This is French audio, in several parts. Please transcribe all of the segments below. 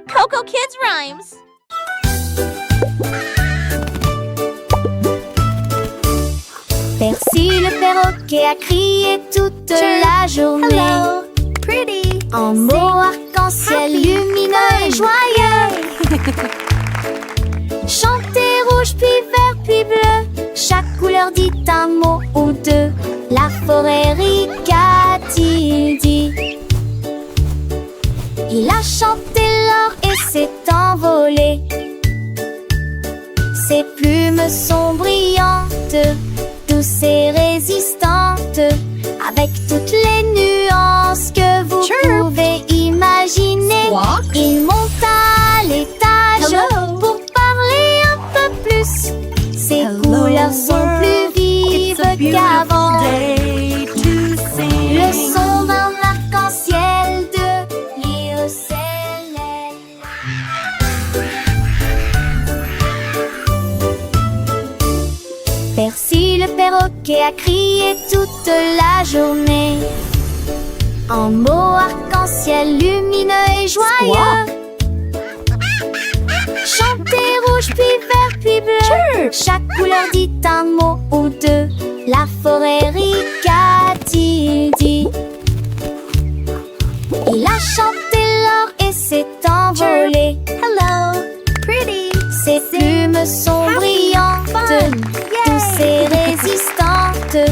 Coco Kids Rhymes. Percy le perroquet a crié toute la journée. Hello, pretty. En mots arc-en-ciel lumineux et joyeux. Chantez rouge puis vert puis bleu, chaque couleur dit un mot ou deux. La forêt rit, qu'a-t-il dit? Il a chanté l'or et s'est envolé. Ses plumes sont brillantes, douces et résistantes, avec toutes les nuances que vous pouvez imaginer. Squawk. Il monte à l'étage Hello. pour parler un peu plus. Ses couleurs sont plus vives qu'avant. Le son d'un arc-en-ciel de l'IECLL. Percy le perroquet a crié toute la journée. En mots arc-en-ciel lumineux et joyeux. Chantez rouge puis vert puis bleu, chaque couleur dit un mot ou deux. La forêt rit, qu'a-t-il dit? Il a chanté l'or et s'est envolé. Hello, pretty. Ses plumes sont brillantes, douces et résistantes,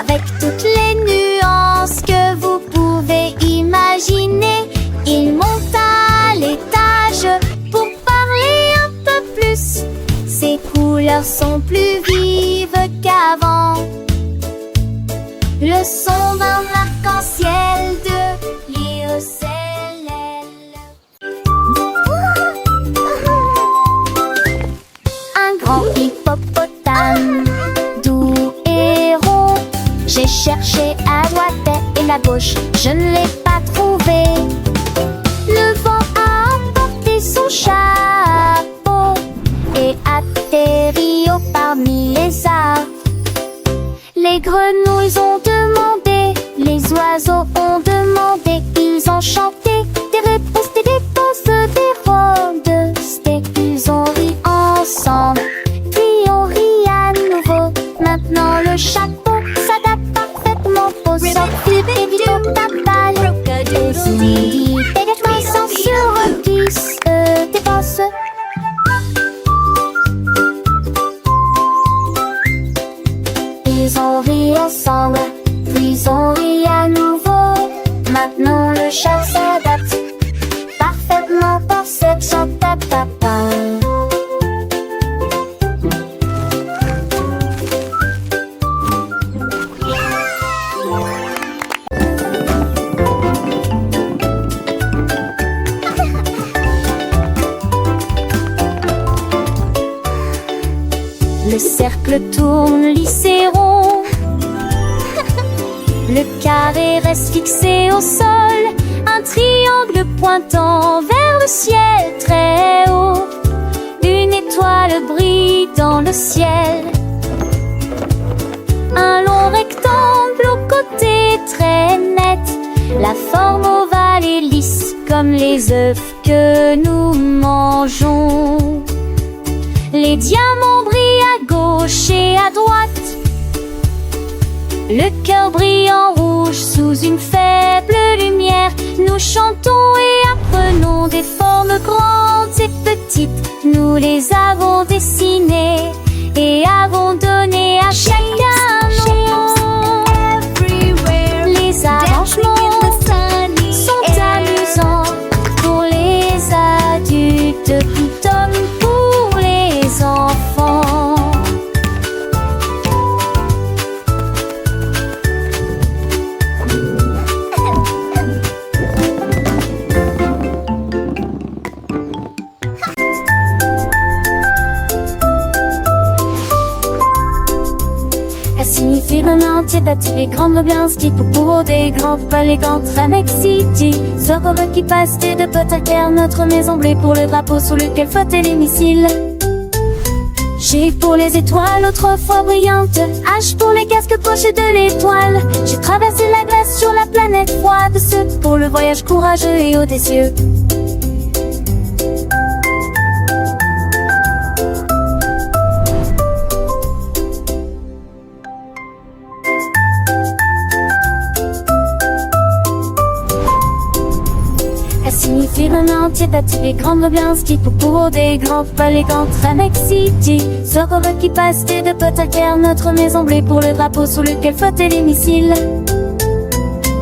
avec toutes les nuances que vous pouvez imaginer. Il monte à l'étage pour parler un peu plus. Ses couleurs sont plus vives qu'avant. Le son d'un arc-en-ciel de l'IECLL. Un grand hippopotame, doux et rond. J'ai cherché à droite et à gauche, je ne l'ai pas trouvé. Le vent a emporté son chapeau et atterri haut parmi les arbres. Les grenouilles ont demandé, les oiseaux ont demandé, ils ont chanté des réponses, des rondes. Ils ont ri ensemble, puis on rit à nouveau. Maintenant le chapeau s'adapte parfaitement au sort. Et vite au tapal, et si les sans sur qui se dépasse. Ils ont ri ensemble, puis on rit à nouveau. Maintenant le chat s'adapte parfaitement pour cette chantata. Le cercle tourne lissé rond. Le carré reste fixé au sol. Un triangle pointant vers le ciel très haut. Une étoile brille dans le ciel. Un long rectangle au côté très net. La forme ovale et lisse comme les œufs que nous mangeons. Les diamants brillent à gauche et à droite. Le cœur brille en rouge sous une faible lumière. Nous chantons et apprenons des formes grandes et petites. Nous les avons dessinées et avons donné à chacun nom. Les arrangements sont amusants pour les adultes tout comme pour les enfants. Elle signifie vraiment entier bâti les grandes ambiances qui pour des grands palais contre Mexique City. Soir heureux qui passe de potes à clair, notre maison bleue pour le drapeau sous lequel flottait les missiles. G pour les étoiles autrefois brillantes, H pour les casques poches de l'étoile. J'ai traversé la glace sur la planète froide, ce pour le voyage courageux et audacieux. Firmament battu les grandes ambiances qui pour des grands palais contre Annex City. Ce robot qui passe des deux potes alterne notre maison bleue pour le drapeau sous lequel flottait les missiles.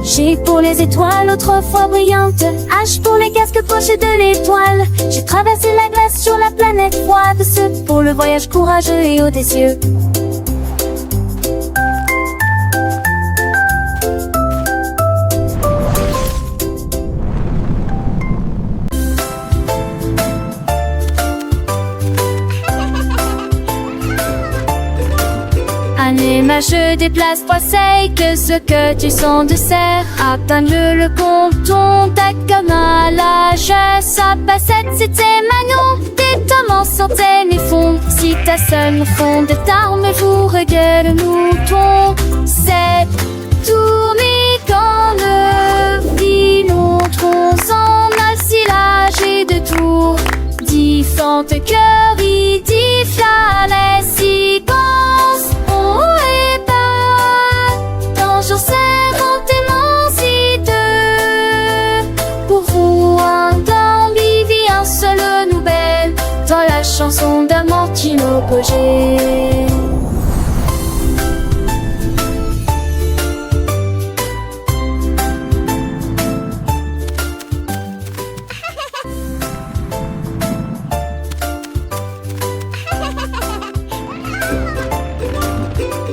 G pour les étoiles autrefois brillantes, H pour les casques pochés de l'étoile. J'ai traversé la glace sur la planète froide, ce pour le voyage courageux et audacieux. Anéma, je déplace trois que ce que tu sens de serre. Atteindre le compton, ta comme à l'âge. Sa passette, c'était Manon. Des tomes en centaines et fond. Si ta seule fond de tarme, vous regarde le mouton. C'est tourné quand le filon tronçon en alcilage et de tours. Différentes cœurs, il dit les séquences. Bonjour, c'est mon pour vous, un d'ambivi, un seul nouvelle dans la chanson d'Amortino Pogé.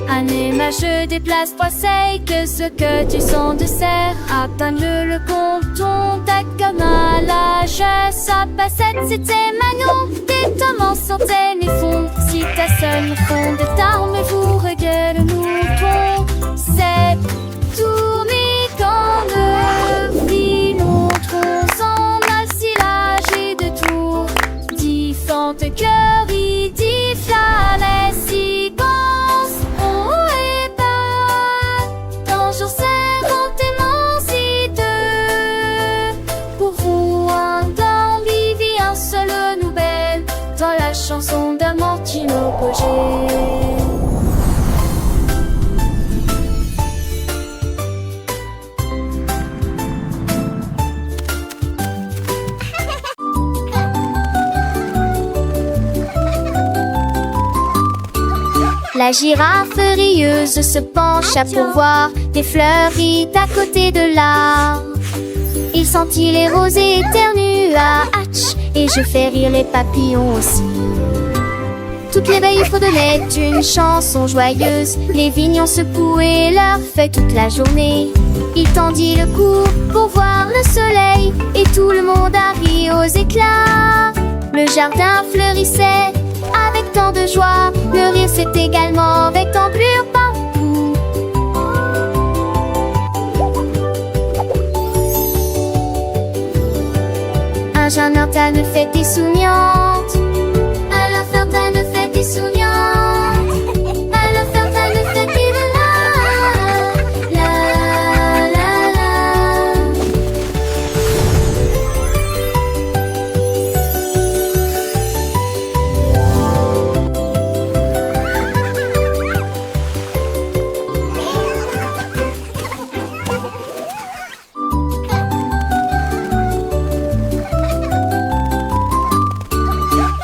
Anéma, je déplace trois que ce que tu sens de serre. Atteindre le compton, ta comme à l'âge. Sa passette, c'était Manon. Des tomes en centaines et fond. Si ta seule fond de tarme, vous regarde le mouton. C'est tourné quand le filon tronçon en alcilage et de tours. Différentes cœurs, il dit les séquences. Bonjour, c'est mon pour vous, un d'ambivi, un seul nouvelle dans la chanson d'Amortino Pogé. La girafe rieuse se pencha pour voir des fleuries à côté de l'arbre. Il sentit les rosées éternues à Hatch, et je fais rire les papillons aussi. Toutes les veilles fredonnaient une chanson joyeuse. Les vignes ont secoué leurs feuilles toute la journée. Il tendit le cou pour voir le soleil, et tout le monde a ri aux éclats. Le jardin fleurissait avec tant de joie, le rire c'est également avec ampleur partout. Un jeune ortane fête des souriantes, à la fontaine fête des souriantes, à la fontaine fête des la la la la.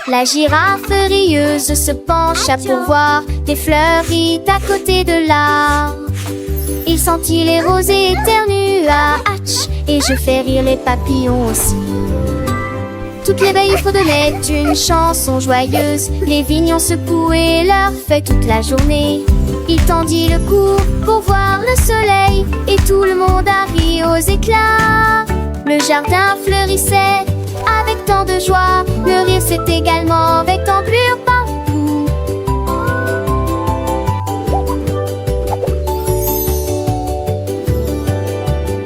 La girafe rieuse se pencha pour voir des fleuries à côté de l'arbre. Il sentit les rosées éternues à Hatch, et je fais rire les papillons aussi. Toutes les veilles fredonnaient une chanson joyeuse. Les vignes ont secoué leurs feuilles toute la journée. Il tendit le cou pour voir le soleil, et tout le monde a ri aux éclats. Le jardin fleurissait avec tant de joie, le rire c'est également avec ampleur partout.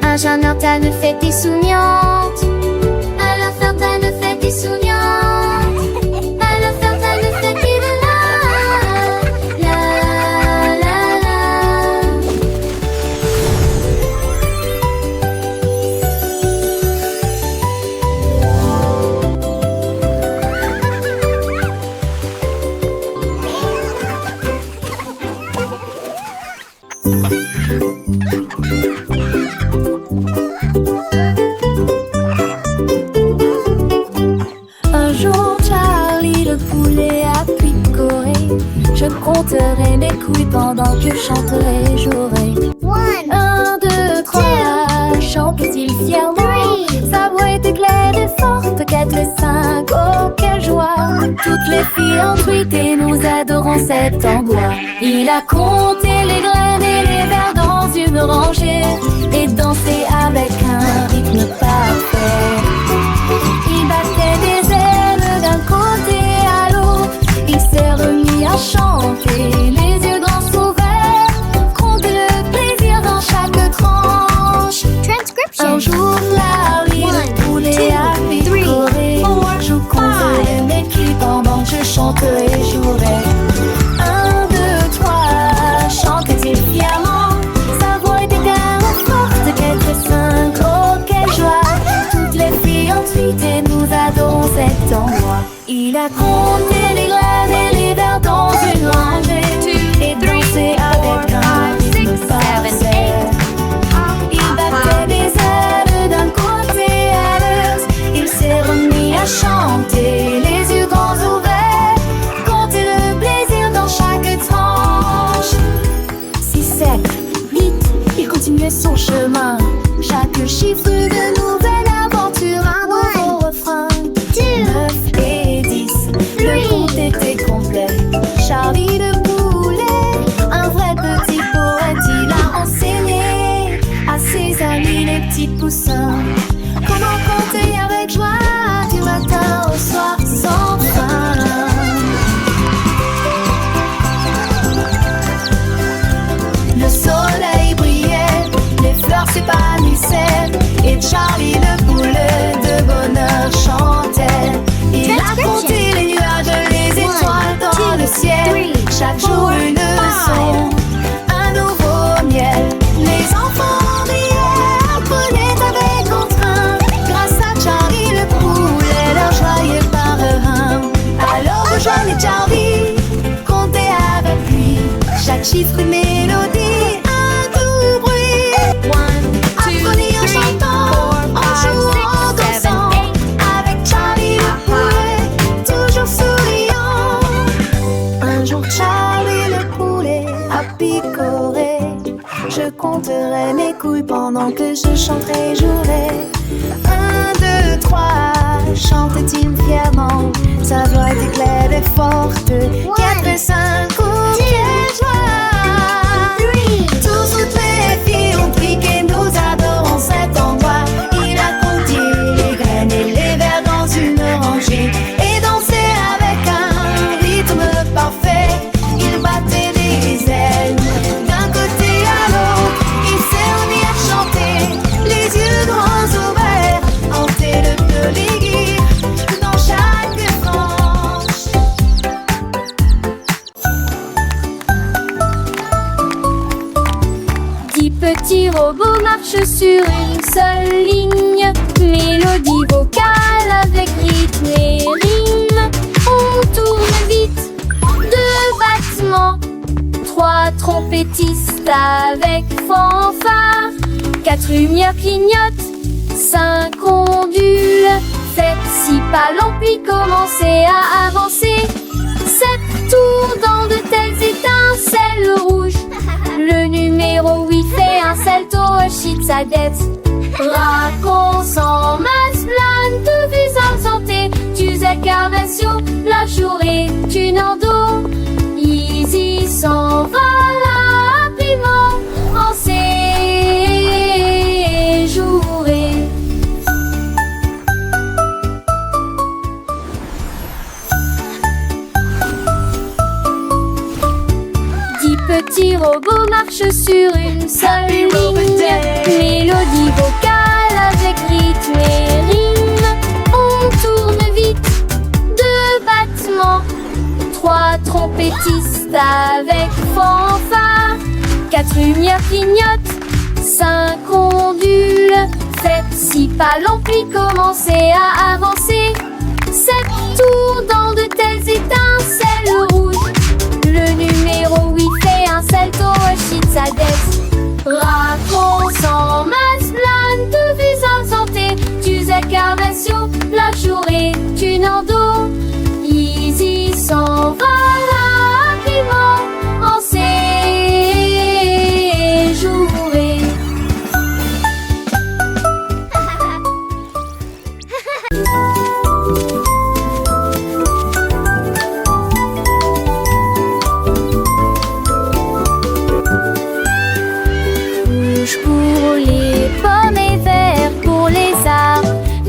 Un jeune ortane fête des souriantes, à la fontaine fête des souriantes, à la fontaine fête des la la la la. éclair et forte, 4 et 5, oh quelle joie. Toutes les filles ont tweeté, nous adorons cet endroit. Il a compté les graines et les vers dans une rangée et dansé avec un rythme parfait. Il battait des ailes d'un côté à l'autre, il s'est remis à chanter, les yeux grands ouverts, compter le plaisir dans chaque tranche. Transcription. Un jour, Larry, le poulet a picoré. Je compterai mes cris pendant que je chanterai et jouerai. 1, 2, 3, chantait-il fièrement. Sa voix était tellement forte, 4 et 5, oh quelle joie. Toutes les filles ont tweeté, nous adorons cet endroit. Il a compté les graines et les vers dans une rangée et dansé avec un rythme parfait. Il battait des ailes d'un côté à l'autre, il s'est remis à chanter, les yeux grands ouverts, compter le plaisir dans chaque tranche. 6, 7, 8, il continuait son chemin, chaque chiffre de nouvelle aventure, un nouveau refrain. 9 et 10, le compte était complet. Charlie le poulet, un vrai petit poète, il a enseigné à ses amis les petits poussins comment compter avec joie du matin au soir sans fin. Le soleil brillait, les fleurs s'épanouissaient et Charlie le poulet de bonheur chantait. Il a compté les nuages, les étoiles dans le ciel, chaque jour une leçon, un nouveau miel. Les enfants riaient, apprenaient avec entrain, grâce à Charlie le poulet, leur joyeux parrain. Alors rejoignez Charlie, comptez avec lui, chaque chiffre une mélodie, un doux bruit. Apprenez en chantant, en jouant, en dansant, avec Charlie le poulet, toujours souriant. Un jour Charlie le poulet a picoré, je compterai mes couilles pendant que je chanterai et jouerai. 1, 2, 3, chantait-il fièrement, sa voix était claire et forte. 4 et 5, oh quelle joie. Tous, toutes les filles ont piqué, nous adorons cet endroit. Il a compté les graines et les vers dans une rangée et dansé avec un rythme parfait. Il battait des ailes d'un côté à l'autre, il s'est remis à chanter, les yeux grands ouverts, hanter le plaisir dans chaque tranche. 10 petits robots marchent sur une seule ligne, mélodie vocale avec rythme et rime. On tourne vite, 2 battements, 3 trompettistes avec fanfare, 4 lumières clignotent, 5 ondules. Faites 6 pas lents puis commencez à avancer, 7 tours dans de telles étincelles rouges. Le numéro 8 fait un salto, chute sa dette. Racon sans masse, plane de visage santé. Tu accarbation, la journée, tu n'en dos. Easy s'en va rapidement en séjouré. Petits robots marchent sur une seule ligne, mélodie vocale avec rythme et rime. On tourne vite, 2 battements, 3 trompettistes avec fanfare, 4 lumières clignotent, 5 ondules. Faites 6 pas lents puis commencez à avancer, 7 tours dans de telles étincelles rouges. Le numéro 8 fait un salto, chute sa dette. Racon sans masse, plane de visage santé. Tu accarbation, la journée, tu n'en dos. Easy s'en va rapidement en séjouré.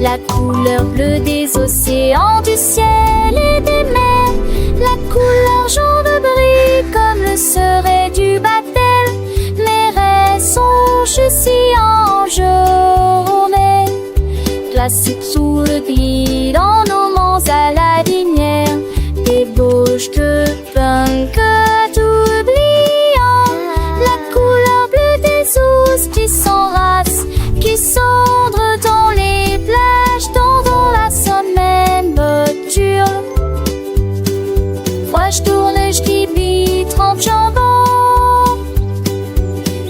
La couleur bleue des océans, du ciel et des mers. La couleur jaune brille comme le serait du baptême. Mes rêves sont si en journée. Classique sous le gris, dans nos monts à la lumière. Débauche de punk oubliant. La couleur bleue des ours qui s'enracent, qui cendrent dans les plages, dans la semaine me dure. Moi je tourne, je dis trempe jambon.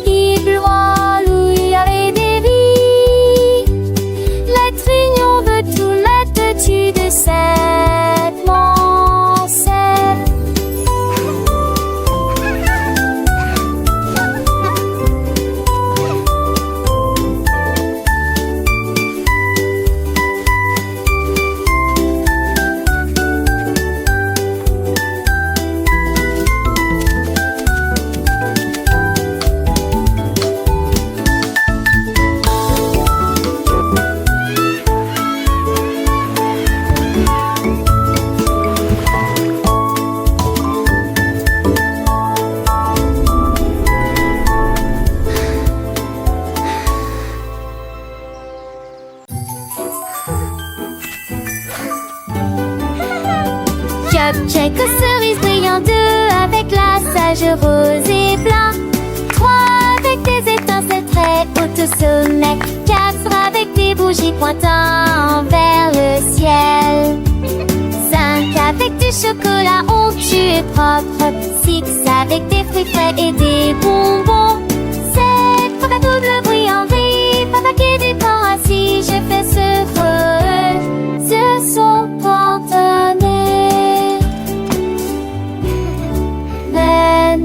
Il bloie, il y avait des vies. La trignon veut tout mettre dessus de cette mancelle. Check cerise brillant, 2 avec la sage rose et blanc, 3 avec des étincelles très hautes au sommet, 4 avec des bougies pointant vers le ciel, 5 avec du chocolat onctueux et propre, 6 avec des fruits frais et des bonbons, 7 avec double bruit en vie, papa qui est du temps assis, je fais ce son pantonné.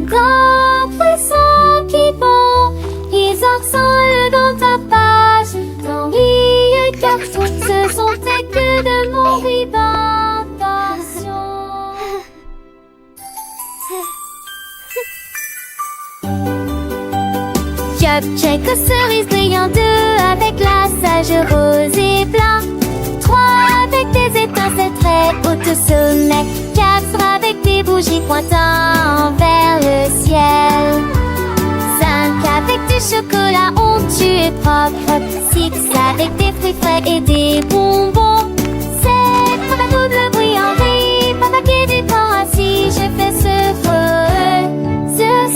Grand poisson qui bond, ils ressemblent dans ta page. Dans les cartons, ce sont tes que de mon d'intention. Check cerise brillant, 2 avec la sage rose et blanc, 3 avec des étincelles très hautes au sommet, 4 avec des bougies pointant vers le ciel, 5 avec du chocolat onctueux et propre, 6 avec des fruits frais et des bonbons, 7 avec double bruit en vie, papa qui est du temps assis, je fais ce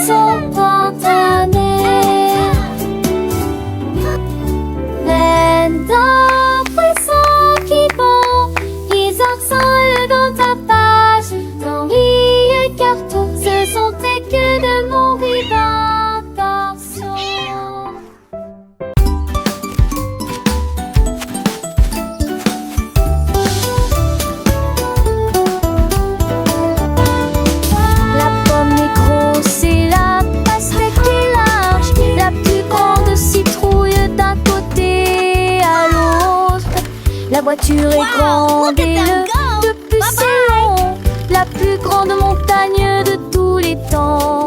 son pantonné. Dans poisson qui bond, ils ressemblent dans ta page. Dans les cartons, ce sont tes que de mon d'intention. La pomme est grosse et la pastèque est large. La plus grande citrouille d'un côté à l'autre. La voiture est grande et le bus est long. La plus grande montagne de tous les temps.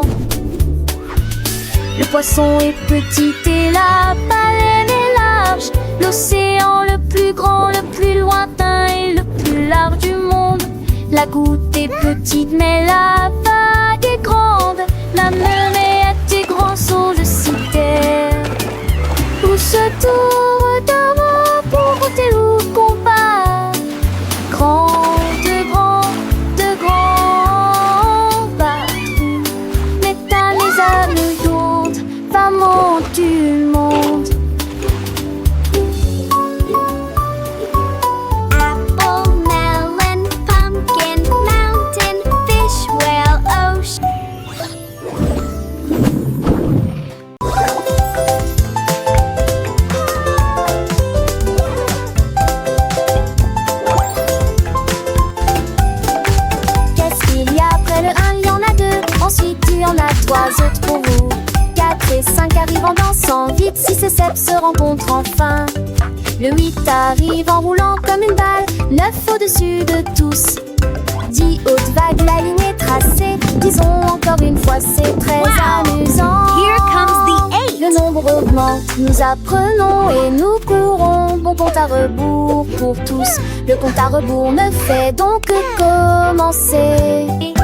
Le poisson est petit et la baleine est large. L'océan le plus grand, le plus lointain et le plus large du monde. La goutte est petite mais la vague est grande. La mer est des grands sauts de citerre. Tout se tourne d'avant pour ôter ou combat. De grands bateaux. Mais t'as les âmes lourdes, femme du monde. Apple, melon, pumpkin, mountain, fish, whale, ocean. Qu'est-ce qu'il y a après le 1, il y en a 2. Ensuite il y en a 3 autres pour vous. 4 et 5 arrivent en dansant vite. 6 et 7 se rencontrent enfin. Le 8 arrive en roulant comme une balle. 9 au-dessus de tous. 10 hautes vagues, la ligne est tracée. Disons encore une fois, c'est très amusant. Here comes the 8. Le nombre augmente, nous apprenons et nous courons. Bon bon compte à rebours pour tous. Le compte à rebours ne fait donc que commencer. 1, 2,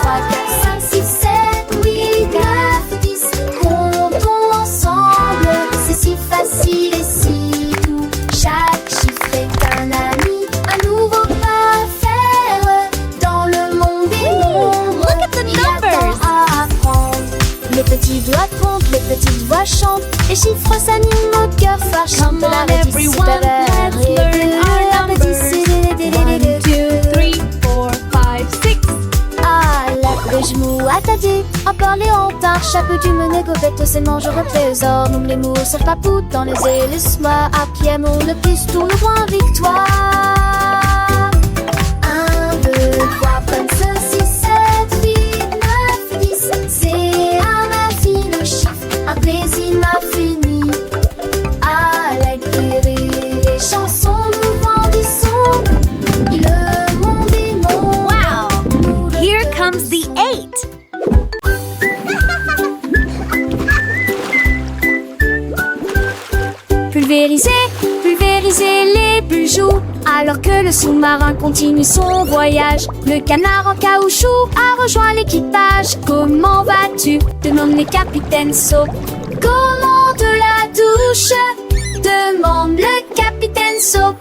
3, 4, 5, 6, 7, 8, 9, 10. Comptons ensemble, c'est si facile et si doux. Chaque chiffre est un ami, un nouveau pas à faire. Dans le monde des nombres, Look at the il y a tant numbers. à apprendre. Les petits doigts comptent, les petites voix chantent. Les chiffres s'animent au cœur fort. Chante Come on, la rédite everyone, supérieure. let's learn our numbers. 1, 2, 3, 4, 5, 6. Ah, lève les genoux à ta dit. Encore léotard, chapeau du mené, gobette, c'est manger au trésor. Nomme les mots, sur papou dans les hélices-moi. À qui aimons le plus, tourne le point victoire. 1, 2, 3, 5, 6, 7, 8, 9, 10. C'est un infini chiffre, un plaisir infini. Avec des rires et chansons, nous grandissons. Le monde est mon. Wow! Here comes the 8. Pulvériser, pulvériser les bijoux. Alors que le sous-marin continue son voyage, le canard en caoutchouc a rejoint l'équipage. Comment vas-tu? Demande le capitaine Soap. Comment de la douche? Demande le capitaine Soap.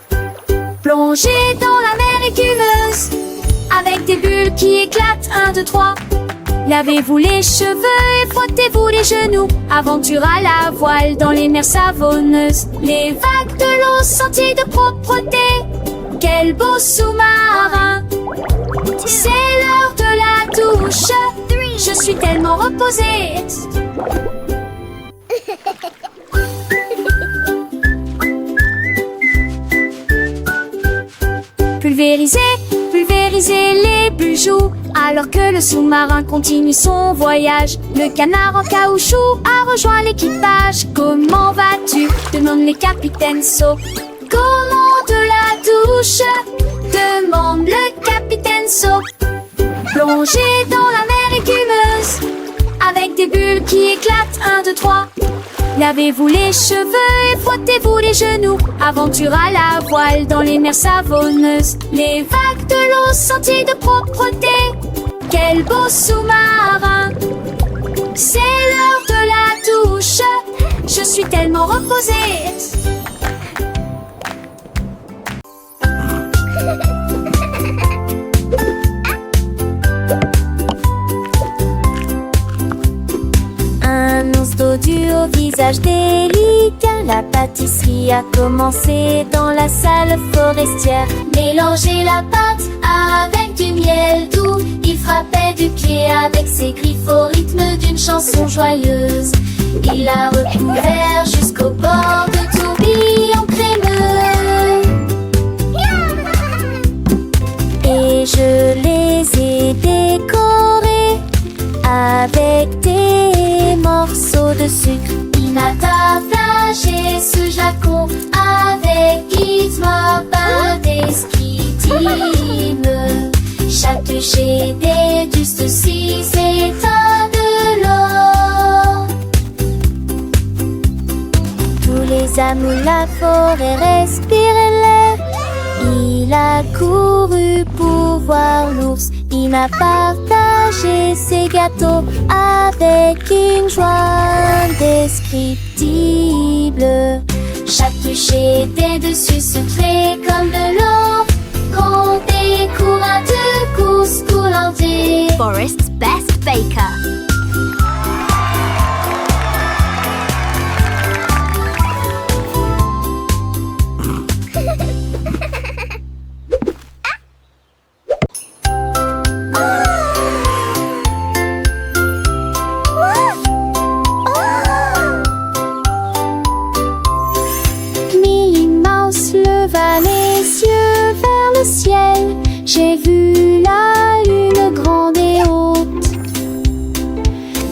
Plongez dans la mer écumeuse, avec des bulles qui éclatent. 1, 2, 3. Lavez-vous les cheveux et frottez-vous les genoux. Aventure à la voile dans les mers savonneuses. Les vagues de l'eau senties de propreté. Quel beau sous-marin! C'est l'heure de la douche. Je suis tellement reposée. Pulvériser, pulvériser les bijoux. Alors que le sous-marin continue son voyage, le canard en caoutchouc a rejoint l'équipage. Comment vas-tu? Demande les capitaines Soap. Comment de la douche? Demande le capitaine Soap. Plongez dans la mer écumeuse, avec des bulles qui éclatent. 1, 2, 3. Lavez-vous les cheveux et frottez-vous les genoux. Aventure à la voile dans les mers savonneuses. Les vagues de l'eau senties de propreté. Quel beau sous-marin! C'est l'heure de la douche. Je suis tellement reposée. Un ours dodu au visage délicat. La pâtisserie a commencé dans la salle forestière. Mélangez la pâte avec du miel doux. Il frappait du pied avec ses griffes au rythme d'une chanson joyeuse. Il l'a recouvert jusqu'au bord de tourbillons crémeux. Et je les ai décorés avec des morceaux de sucre. Il a partagé ce jacon avec Gizmo, indescriptible. Chaque toucher des juste 6 états de l'or. Tous les amours, la forêt respiraient l'air. Il a couru pour voir l'ours. Il m'a partagé ses gâteaux avec une joie indescriptible. Chaque toucher était dessus sucré comme de l'or. Comptez courant de course coulantée. Forest's best baker. Minnie Mouse leva les yeux vers le ciel. J'ai vu la lune grande et haute.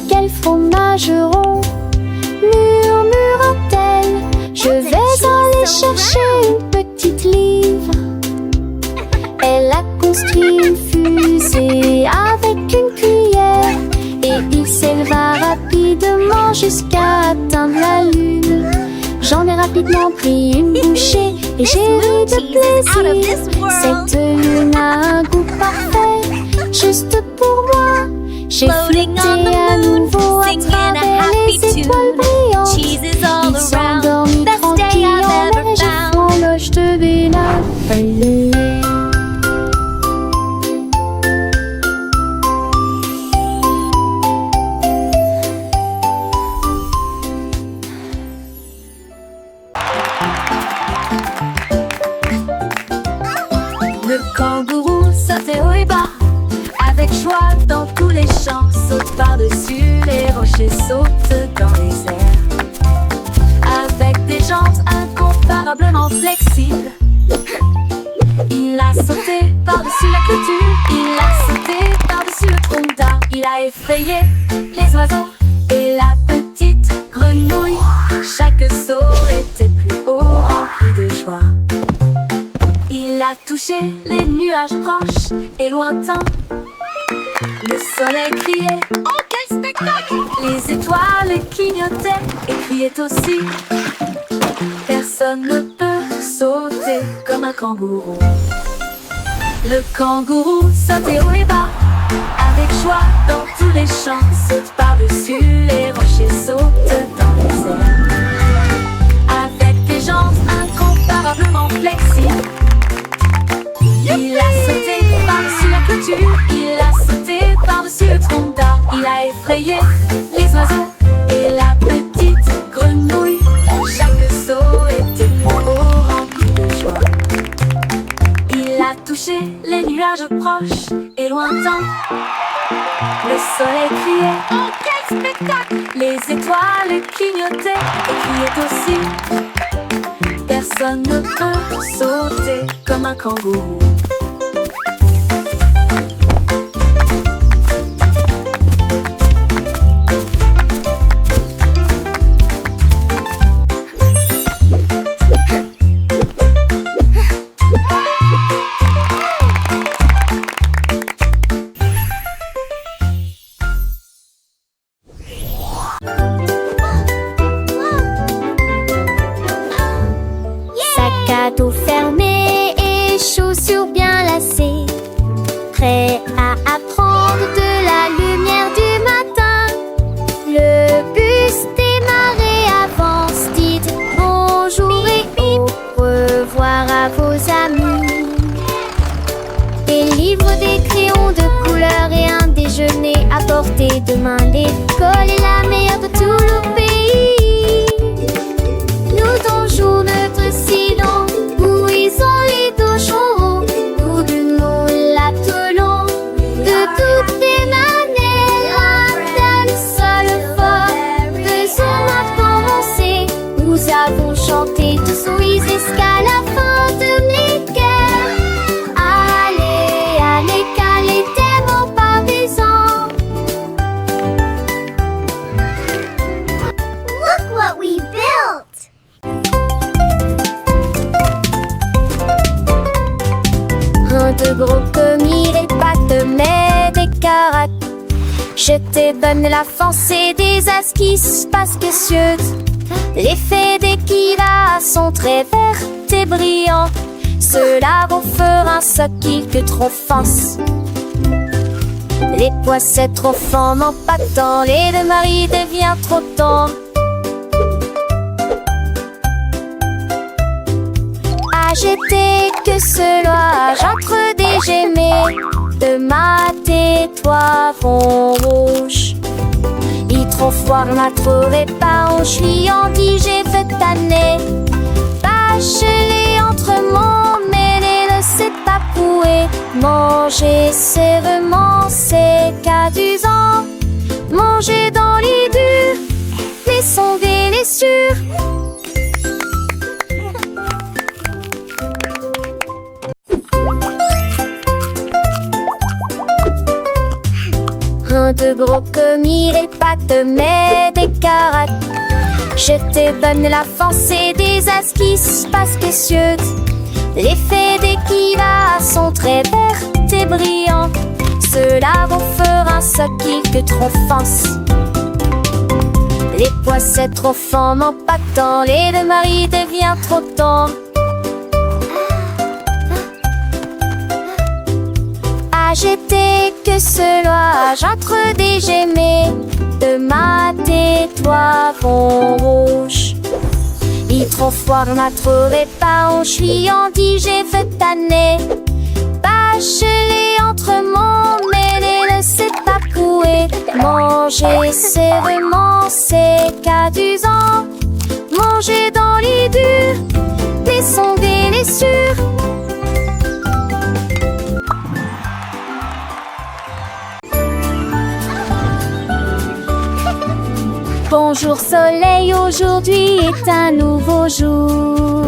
Quel fromage rond, murmura-t-elle. Je vais aller chercher une petite livre. Elle a construit une fusée avec une cuillère. Et il s'éleva rapidement jusqu'à atteindre la lune. J'en ai rapidement pris une bouchée et j'ai ri de plaisir. Cette lune a un goût parfait, juste pour moi. J'ai flotté à nouveau à travers les étoiles brillantes. Ils sont dormis tranquilles en neige et font l'oche de village. Le kangourou sautait haut et bas, avec joie dans tous les champs. Saute par-dessus les rochers, saute dans les airs. Avec des jambes incomparablement flexibles, il a sauté par-dessus la clôture, il a sauté par-dessus le tronc d'arbre. Il a effrayé les oiseaux et la petite grenouille. Chaque saut était plus haut, rempli de joie. Il a touché les nuages proches et lointains. Le soleil criait, oh quel spectacle! Les étoiles clignotaient et criaient aussi. Personne ne peut sauter comme un kangourou. Le kangourou sautait haut et bas, avec joie dans tous les champs. Saute par-dessus les rochers, saute dans les airs. Avec des jambes incomparablement flexibles, il a sauté par-dessus la clôture, il a sauté par-dessus le tronc d'arbre. Il a effrayé les oiseaux et la petite grenouille. Chaque saut était plus haut, rempli de joie. Il a touché les nuages proches et lointains. Le soleil criait, oh quel spectacle! Les étoiles clignotaient et criaient aussi. Personne ne peut sauter comme un kangourou. Dos fermé et chaussures bien lacées, prêt à apprendre de la lumière du matin. Le bus démarrait, avance, dites bonjour et au revoir à vos amis. Des livres, des crayons de couleur et un déjeuner à portée de main. L'école est la meilleure de tout le pays. Nous donjons notre silence, bouillissons les dos chauds. Nous buvons l'attelon de toutes les manières. Un tel seul fort, faisons notre avancée. Nous avons chanté tous oui jusqu'à la fin de l'équerre. Allez, allez, calez tes mots pas visants. Look what we built! Un de gros commis, les pattes, mais des caracs. Je te donne la foncée des esquisses parce que cieuses. L'effet des kivas sont très verts et brillants. Cela vous fera un soquille que trop fonce. Les poissets trop forts n'en pas tant. Les deux maris deviennent trop tendres. J'étais que cela, j'entre des gemets de mat et toi vont rouge. Il trop froid, m'a trouvé pas en dit j'ai fait tanner. Bachelé entre mon mêlé, ne sait pas couer. Manger sévèrement, c'est cadusant. Manger dans les durs, mais sonder les sûrs. Un de gros commis, les pattes, mais des caracs. Je te donne la foncée des esquisses parce que cieuses. L'effet des kivas sont très verts et brillants. Cela vous fera un soquille que trop fonce. Les poissets trop forts m'empactant, et le mari devient trop tendre. Agité que cela, j'entre des gemets de mat et toi vont rouge. Il trop froid, on m'a trouvé pas, on chouillant dit j'ai fait tanner. Bachelé entre mon mêlé, ne sait pas couer. Manger c'est vraiment c'est cadusant. Manger dans les durs, mais sont délicieux. Bonjour soleil, aujourd'hui est un nouveau jour.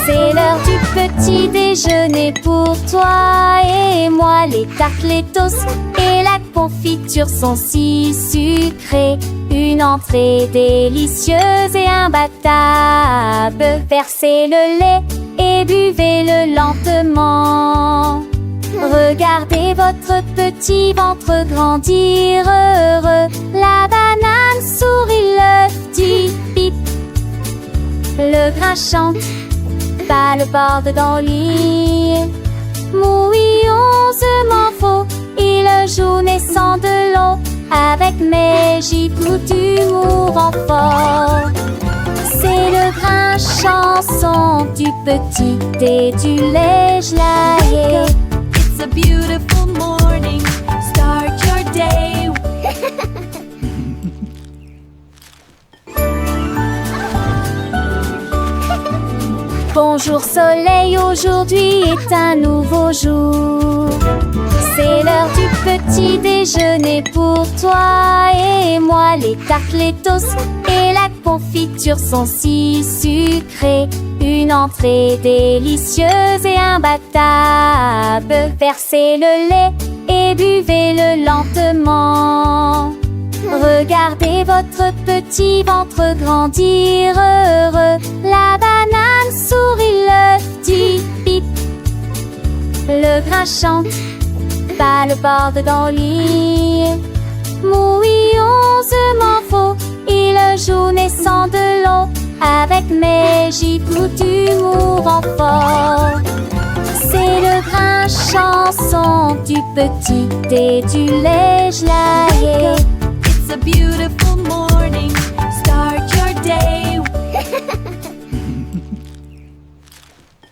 C'est l'heure du petit déjeuner pour toi et moi. Les tartes, les toasts et la confiture sont si sucrées. Une entrée délicieuse et imbattable. Versez le lait et buvez-le lentement. Regardez votre petit ventre grandir heureux. La banane sourit, l'œuf dit pip. Le grain chante, pas le bord dans le lit. Mouillonsement faux, il joue naissant de l'eau. Avec mes gibes d'humour en fort. C'est le grain chanson du petit et du lait gelé. It's a beautiful morning. Start your day. Bonjour soleil, aujourd'hui est un nouveau jour. C'est l'heure du petit déjeuner pour toi et moi. Les tartes, les toasts et la confiture sont si sucrées. Une entrée délicieuse et imbattable. Versez le lait et buvez-le lentement. Regardez votre petit ventre grandir heureux. La banane sourit, l'œuf dit pip. Le grain chante, pas le bord dans le lit. Mouillonsement faux, il joue naissant de l'eau. Avec mes gibes d'humour en fort. C'est le grain chanson du petit et du lait gelé.